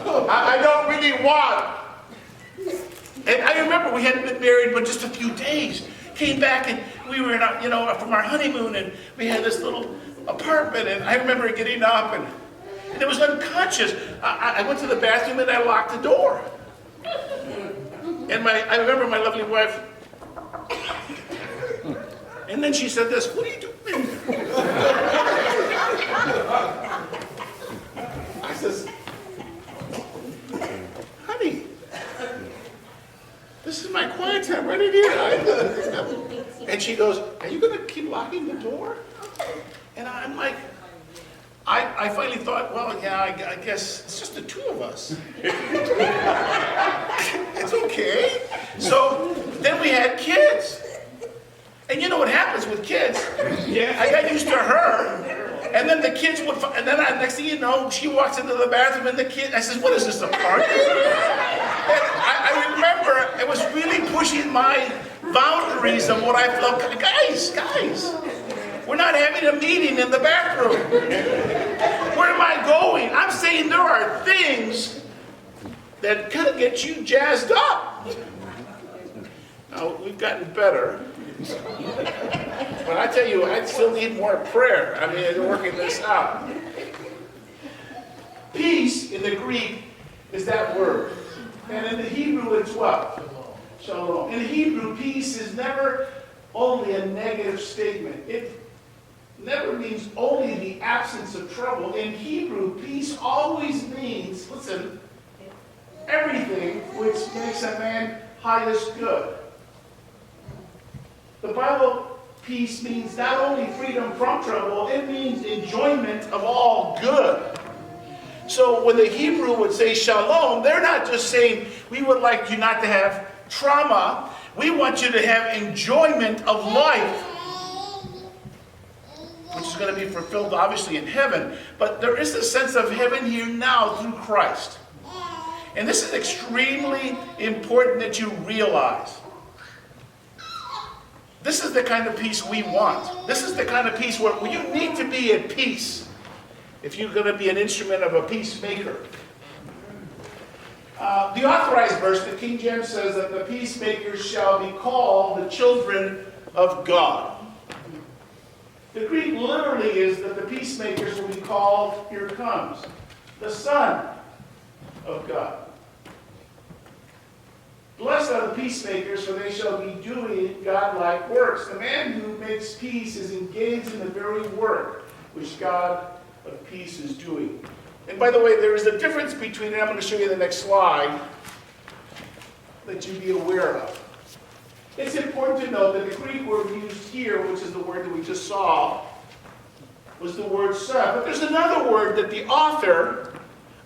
I don't really want. And I remember we hadn't been married but just a few days. Came back and we were from our honeymoon, and we had this little apartment, and I remember getting up and it was unconscious. I went to the bathroom and I locked the door. And I remember my lovely wife, and then she said this, "What are you doing?" I says, "Honey, this is my quiet time right in here." And she goes, "Are you going to keep locking the door?" And I'm like, I finally thought, well, yeah, I guess it's just the two of us. It's okay. So then we had kids. And you know what happens with kids? Yeah. I got used to her. And then the kids would, and then next thing you know, she walks into the bathroom and the kid, I says, "What is this, a party?" And I remember it was really pushing my boundaries of what I felt. Guys, we're not having a meeting in the bathroom. Where am I going? I'm saying there are things that kind of get you jazzed up. Now, we've gotten better. But I tell you, I still need more prayer. I mean, working this out. Peace in the Greek is that word. And in the Hebrew, it's what? Shalom. In Hebrew, peace is never only a negative statement. It never means only the absence of trouble. In Hebrew, peace always means, listen, everything which makes a man highest good. The Bible, peace means not only freedom from trouble, it means enjoyment of all good. So when the Hebrew would say shalom, they're not just saying, we would like you not to have trauma. We want you to have enjoyment of life, which is going to be fulfilled obviously in heaven. But there is a sense of heaven here now through Christ. And this is extremely important that you realize. This is the kind of peace we want. This is the kind of peace where you need to be at peace if you're going to be an instrument of a peacemaker. The authorized verse, the King James says that the peacemakers shall be called the children of God. The Greek literally is that the peacemakers will be called, here it comes, the Son of God. Blessed are the peacemakers, for they shall be doing godlike works. The man who makes peace is engaged in the very work which God of peace is doing. And by the way, there is a difference between, and I'm going to show you the next slide, that you be aware of. It's important to note that the Greek word used here, which is the word that we just saw, was the word son. But there's another word that the author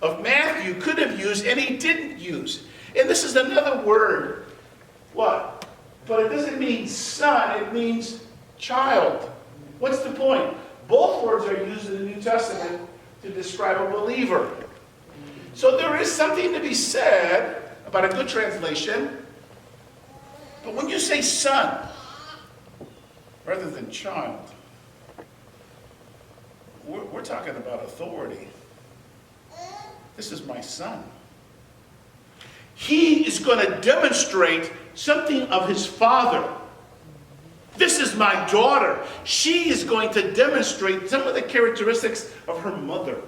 of Matthew could have used and he didn't use. And this is another word. What? But it doesn't mean son, it means child. What's the point? Both words are used in the New Testament to describe a believer. So there is something to be said about a good translation. But when you say son, rather than child, we're talking about authority. This is my son. He is going to demonstrate something of his father. This is my daughter. She is going to demonstrate some of the characteristics of her mother.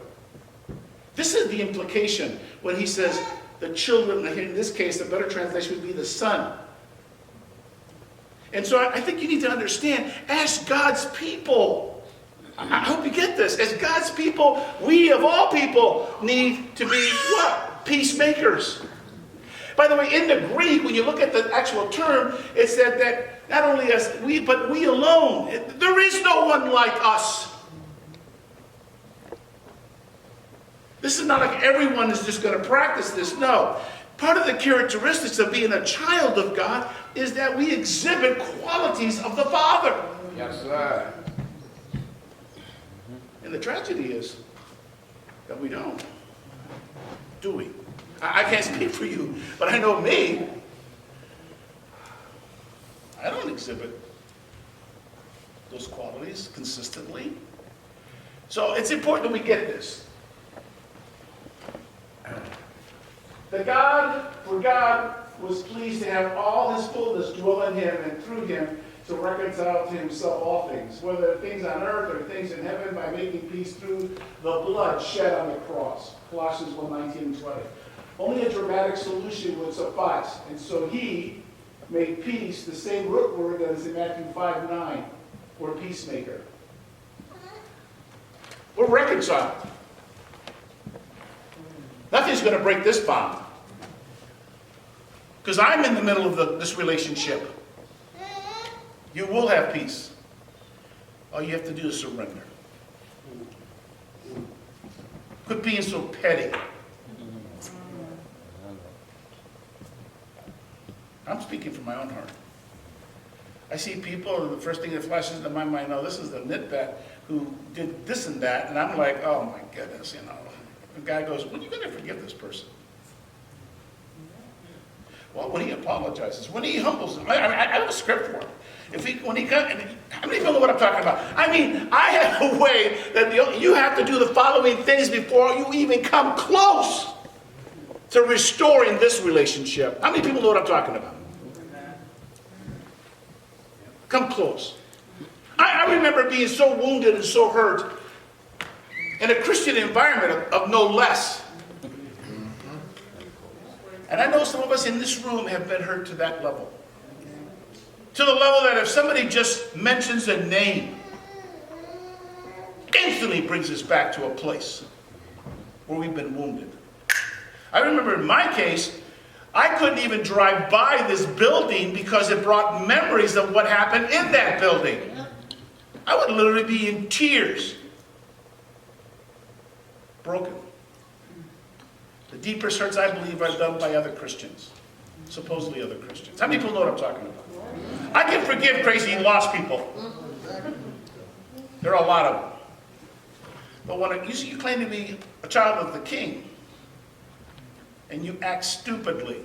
This is the implication when he says the children, in this case, the better translation would be the son. And so I think you need to understand, as God's people, I hope you get this, as God's people, we of all people need to be what? Peacemakers. By the way, in the Greek, when you look at the actual term, it said that not only us, but we alone. There is no one like us. This is not like everyone is just going to practice this. No. Part of the characteristics of being a child of God is that we exhibit qualities of the Father. Yes, sir. And the tragedy is that we don't. Do we? I can't speak for you, but I know me. I don't exhibit those qualities consistently. So it's important that we get this. For God was pleased to have all his fullness dwell in him, and through him to reconcile to himself all things, whether things on earth or things in heaven, by making peace through the blood shed on the cross. Colossians 1:19 and 20. Only a dramatic solution would suffice. And so he made peace, the same root word that is in Matthew 5:9, or peacemaker. We're reconciled. Nothing's going to break this bond. Because I'm in the middle of this relationship. You will have peace. All you have to do is surrender. Quit being so petty. I'm speaking from my own heart. I see people, and the first thing that flashes into my mind, oh, this is the nitbat who did this and that, and I'm like, oh my goodness, you know. The guy goes, when are you going to forgive this person? Well, when he apologizes, when he humbles him. I have a script for him. When he comes, how many people know what I'm talking about? I mean, I have a way that you have to do the following things before you even come close to restoring this relationship. How many people know what I'm talking about? Come close. I remember being so wounded and so hurt in a Christian environment of no less. And I know some of us in this room have been hurt to that level. To the level that if somebody just mentions a name, instantly brings us back to a place where we've been wounded. I remember in my case, I couldn't even drive by this building because it brought memories of what happened in that building. I would literally be in tears. Broken. The deepest hurts, I believe, are done by other Christians. Supposedly other Christians. How many people know what I'm talking about? I can forgive crazy lost people. There are a lot of them. But when you claim to be a child of the King, and you act stupidly,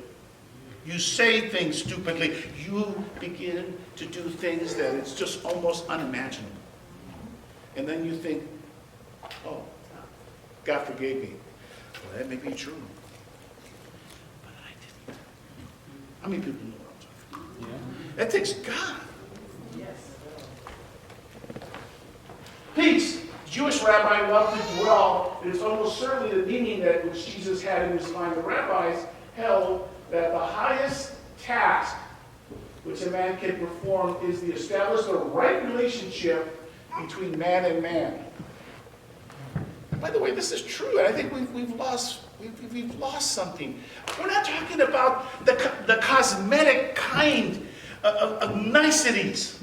you say things stupidly, you begin to do things that it's just almost unimaginable. And then you think, oh, God forgave me. Well, that may be true. But I didn't. How many people know what I'm talking about? Yeah. That takes God. Yes. Peace. Jewish rabbi loved to dwell. It is almost certainly the meaning that which Jesus had in his mind. The rabbis held that the highest task which a man can perform is to establish the right relationship between man and man. By the way, this is true, and I think we've lost something. We're not talking about the cosmetic kind of niceties.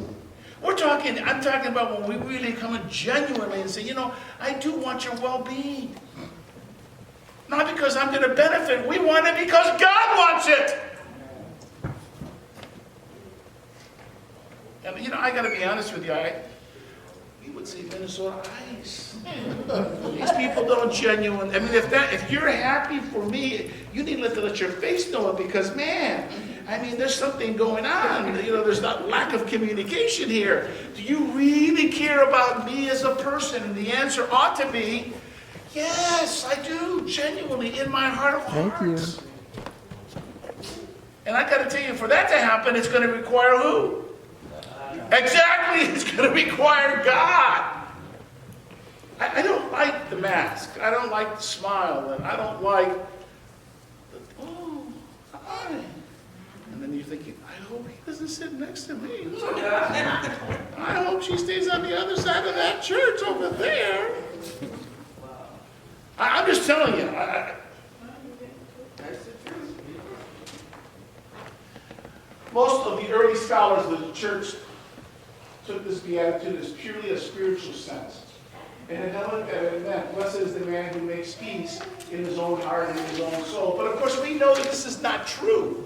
I'm talking about when we really come in genuinely and say, you know, I do want your well-being. Not because I'm going to benefit. We want it because God wants it. And, you know, I got to be honest with you. We would say Minnesota ice. These people don't genuinely. I mean, if you're happy for me, you need to let your face know it because, man, I mean, there's something going on. You know, there's not lack of communication here. Do you really care about me as a person? And the answer ought to be, yes, I do, genuinely, in my heart of hearts. Thank you. And I got to tell you, for that to happen, it's going to require who? Exactly, it's going to require God. I don't like the mask. I don't like the smile. And I don't like the, hi. And then you're thinking, I hope he doesn't sit next to me. I hope she stays on the other side of that church over there. I'm just telling you. Most of the early scholars of the church took this beatitude as purely a spiritual sense. And it meant, blessed is the man who makes peace in his own heart and in his own soul. But of course we know that this is not true.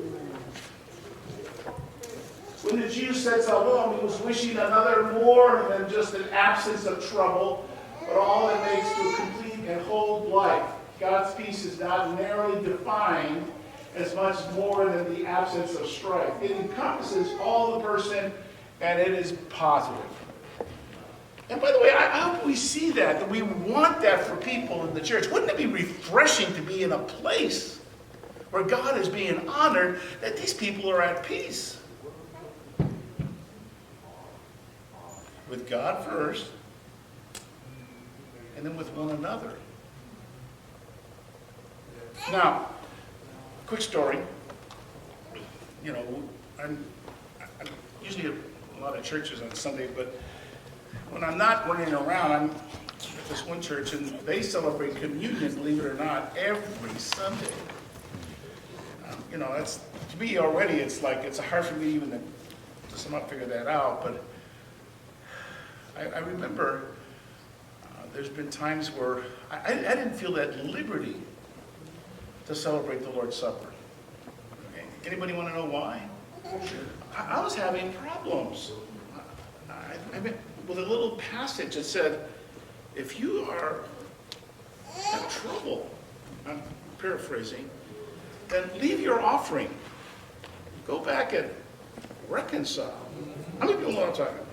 When the Jews said Shalom, he was wishing another more than just an absence of trouble, but all that makes to a complete and whole life. God's peace is not narrowly defined as much more than the absence of strife. It encompasses all the person, and it is positive. And by the way, I hope we see that we want that for people in the church. Wouldn't it be refreshing to be in a place where God is being honored, that these people are at peace. With God first, and then with one another. Now, quick story. You know, I'm usually at a lot of churches on Sunday, but when I'm not running around, I'm at this one church, and they celebrate communion, believe it or not, every Sunday. You know, that's, to me already, it's like, it's hard for me even to somehow figure that out, but I remember there's been times where I didn't feel that liberty to celebrate the Lord's Supper. Okay. Anybody want to know why? I was having problems. I mean, with a little passage that said, if you are in trouble, I'm paraphrasing, then leave your offering. Go back and reconcile. How many people know what I'm talking about?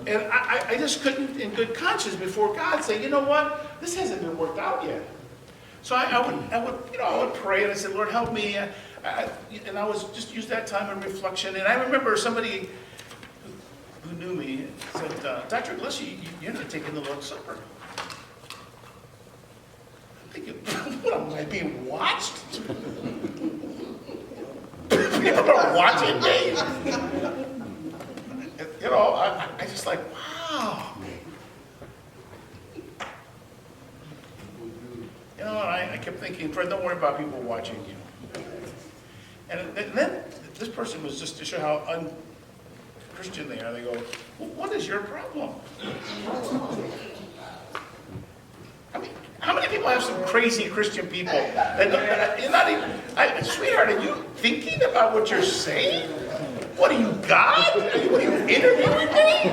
And I just couldn't, in good conscience before God, say, you know what? This hasn't been worked out yet. So I would pray, and I said, Lord, help me. And I was just use that time of reflection. And I remember somebody who knew me said, Dr. Gillespie, you're not taking the Lord's Supper. I'm thinking, what, am I being watched? People are watching me. You know, I just like, wow. You know, I kept thinking, Fred, don't worry about people watching you. And then this person was just to show how un-Christian they are. They go, well, what is your problem? I mean, how many people have some crazy Christian people? You're not even, sweetheart, are you thinking about what you're saying? What are you, God? What are you interviewing me?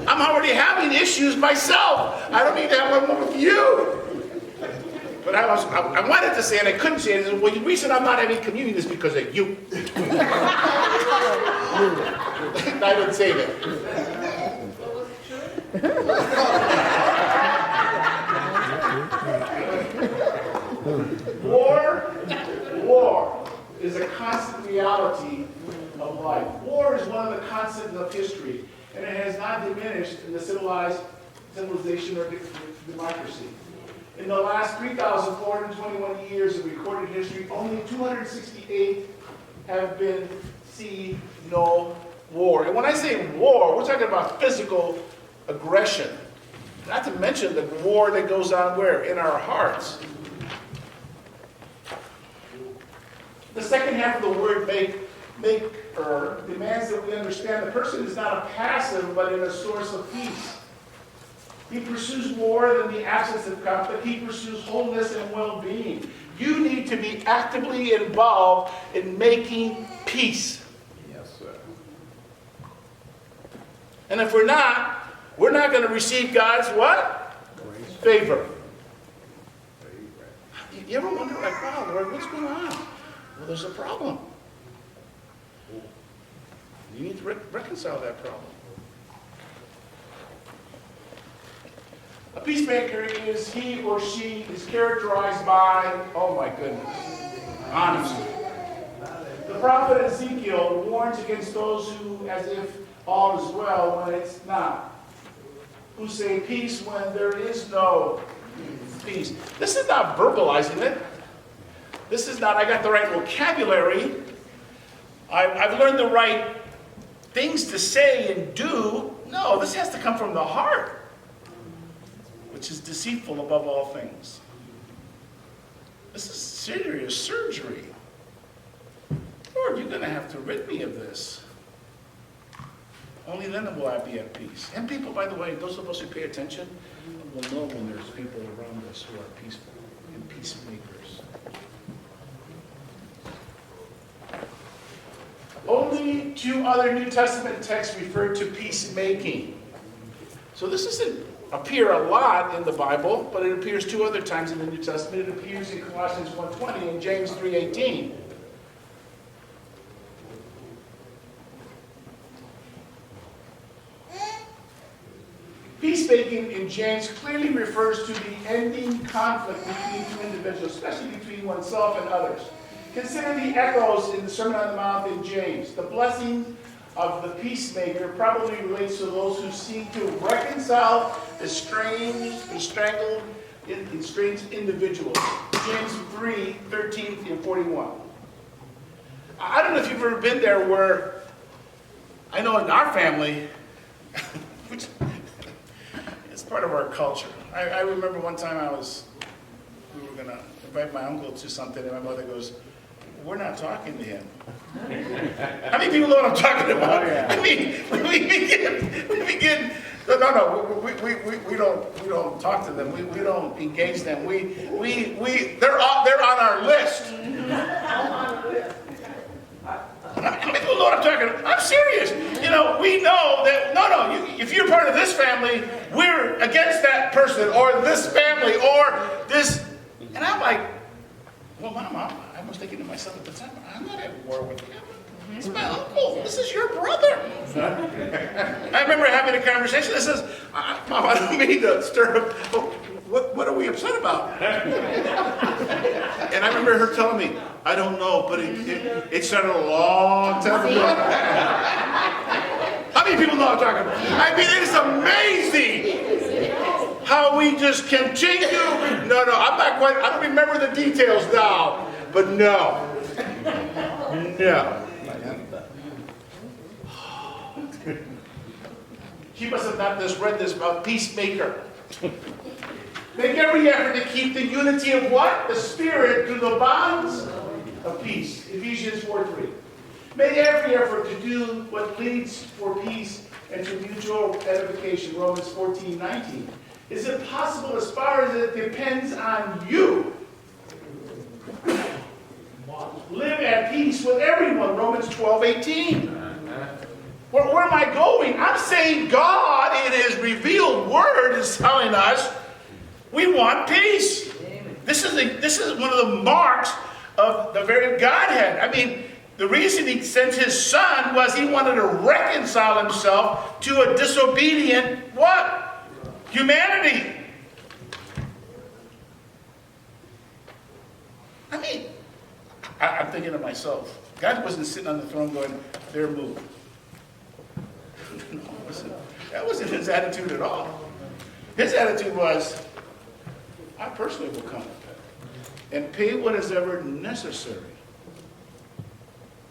I'm already having issues myself. I don't need to have one with you. But I wanted to say, and I couldn't say it. Well, the reason I'm not having communion is because of you. I didn't say that. War is a constant reality of life. War is one of the constants of history, and it has not diminished in the civilization or democracy. In the last 3,421 years of recorded history, only 268 have been seen no war. And when I say war, we're talking about physical aggression. Not to mention the war that goes on where? In our hearts. The second half of the word maker demands that we understand the person is not a passive, but a source of peace. He pursues more than the absence of conflict. He pursues wholeness and well-being. You need to be actively involved in making peace. Yes, sir. And if we're not going to receive God's what? Grace. Favor. You ever wonder, like, wow, Lord, what's going on? Well, there's a problem. You need to reconcile that problem. A peacemaker is he or she is characterized by, oh my goodness, honesty. The prophet Ezekiel warns against those who, as if all is well when it's not, who say peace when there is no peace. This is not verbalizing it. This is not, I got the right vocabulary. I've learned the right things to say and do. No, this has to come from the heart, which is deceitful above all things. This is serious surgery. Lord, you're going to have to rid me of this. Only then will I be at peace. And people, by the way, those of us who pay attention will know when there's people around us who are peaceful and peacemakers. Only two other New Testament texts refer to peacemaking. So this doesn't appear a lot in the Bible, but it appears two other times in the New Testament. It appears in Colossians 1:20 and James 3:18. peacemaking in James clearly refers to the ending conflict between two individuals, especially between oneself and others. Consider the echoes in the Sermon on the Mount in James. The blessing of the peacemaker probably relates to those who seek to reconcile estranged individuals. James 3:13-41. I don't know if you've ever been there where, I know in our family, which it's part of our culture. I remember one time we were going to invite my uncle to something, and my mother goes, "We're not talking to him." How many people know what I'm talking about? Oh, yeah. I mean, we begin. No, we don't talk to them. We don't engage them. They're on our list. How many people know what I'm talking about? I'm serious. We know that, if you're part of this family, we're against that person, or this family, or this. And I'm like, well, Mama, I was thinking to myself at the time, I'm not at war with him. He's my uncle. This is your brother. I remember having a conversation that says, Mom, I don't mean to stir up. What are we upset about? And I remember her telling me, I don't know, but it started a long time ago. How many people know what I'm talking about? I mean, it is amazing how we just continue. No, I'm not quite, I don't remember the details now, but no. She must have not just read this about peacemaker. Make every effort to keep the unity of what? The Spirit through the bonds of peace. Ephesians 4:3. Make every effort to do what leads for peace and to mutual edification. Romans 14:19. Is it possible, as far as it depends on you, live at peace with everyone? Romans 12:18. Where am I going? I'm saying God, in His revealed Word, is telling us we want peace. This is one of the marks of the very Godhead. I mean, the reason He sent His Son was He wanted to reconcile Himself to a disobedient what? Humanity. I mean, I'm thinking to myself, God wasn't sitting on the throne going, "They're moved." No, that wasn't His attitude at all. His attitude was, I personally will come and pay what is ever necessary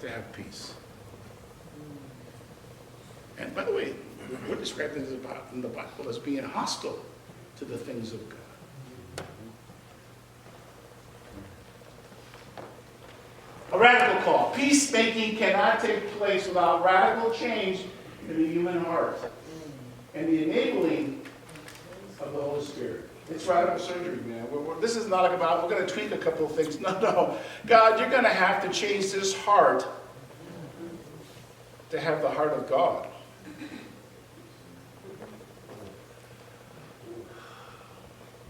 to have peace. And by the way, we're described in the Bible as being hostile to the things of God. A radical call. Peacemaking cannot take place without radical change in the human heart and the enabling of the Holy Spirit. It's radical surgery, man. This is not about, we're going to tweak a couple of things. No. God, you're going to have to change this heart to have the heart of God.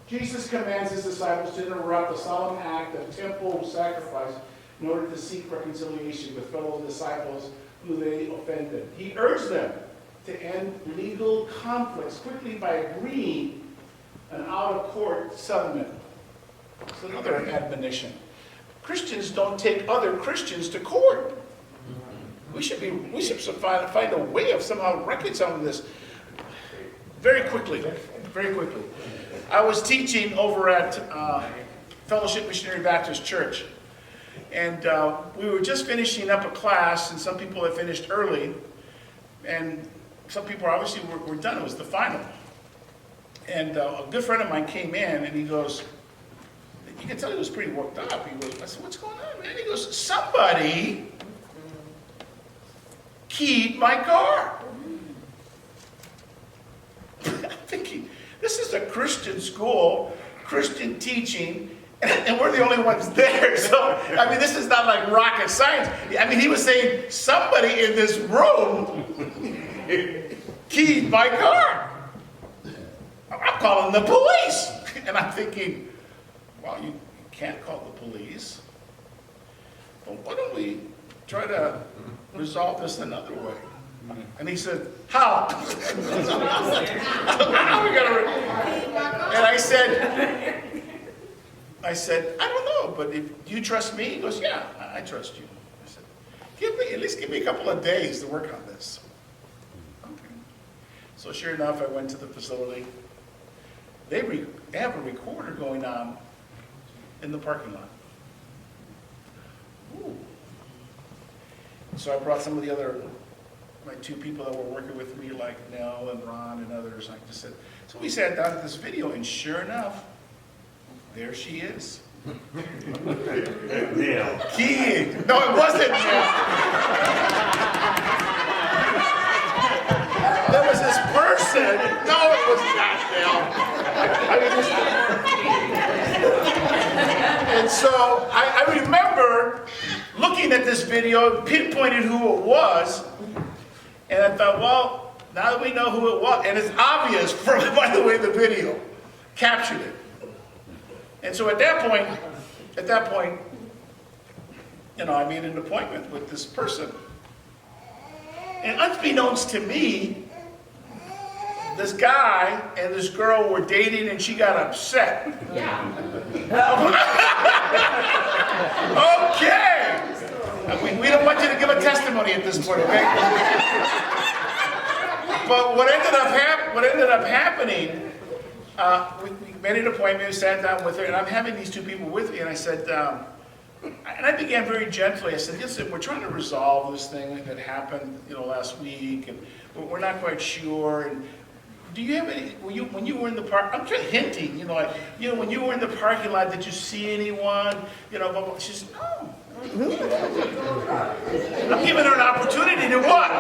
Jesus commands His disciples to interrupt the solemn act of temple sacrifice in order to seek reconciliation with fellow disciples who they offended. He urged them to end legal conflicts quickly by agreeing an out-of-court settlement. It's another admonition. Christians don't take other Christians to court. We should find a way of somehow reconciling this very quickly. I was teaching over at Fellowship Missionary Baptist Church. And we were just finishing up a class, and some people had finished early. And some people obviously were done. It was the final. And a good friend of mine came in, and he goes, you can tell he was pretty worked up. He goes, I said, what's going on, man? He goes, somebody keyed my car. I'm thinking, this is a Christian school, Christian teaching, and we're the only ones there. So, I mean, this is not like rocket science. I mean, he was saying, somebody in this room keyed my car. I'm calling the police. And I'm thinking, well, you can't call the police. But why don't we try to resolve this another way? And he said, how? How are we going to? And I said, I don't know, but if you trust me? He goes, yeah, I trust you. I said, at least give me a couple of days to work on this. Okay. So sure enough, I went to the facility. They have a recorder going on in the parking lot. Ooh. So I brought some of the other, my two people that were working with me, like Nell and Ron and others. I just said, so we sat down at this video, and sure enough, there she is. Neil. Keying. No, it wasn't Nell. There was this person. No, it was not Nell. And so I remember looking at this video, pinpointed who it was, and I thought, well, now that we know who it was, and it's obvious from, by the way, the video captured it. And so at that point, you know, I made an appointment with this person. And unbeknownst to me, this guy and this girl were dating, and she got upset. Yeah. Okay. We don't want you to give a testimony at this point, okay? But what ended up happening, we made an appointment, we sat down with her, and I'm having these two people with me, and I said, and I began very gently, I said, listen, we're trying to resolve this thing that happened, you know, last week, and we're not quite sure, and do you have any, when you were in the park, I'm just hinting, you know, like, you know, when you were in the parking lot, did you see anyone, you know, blah, blah. She said, no. I'm giving her an opportunity to what?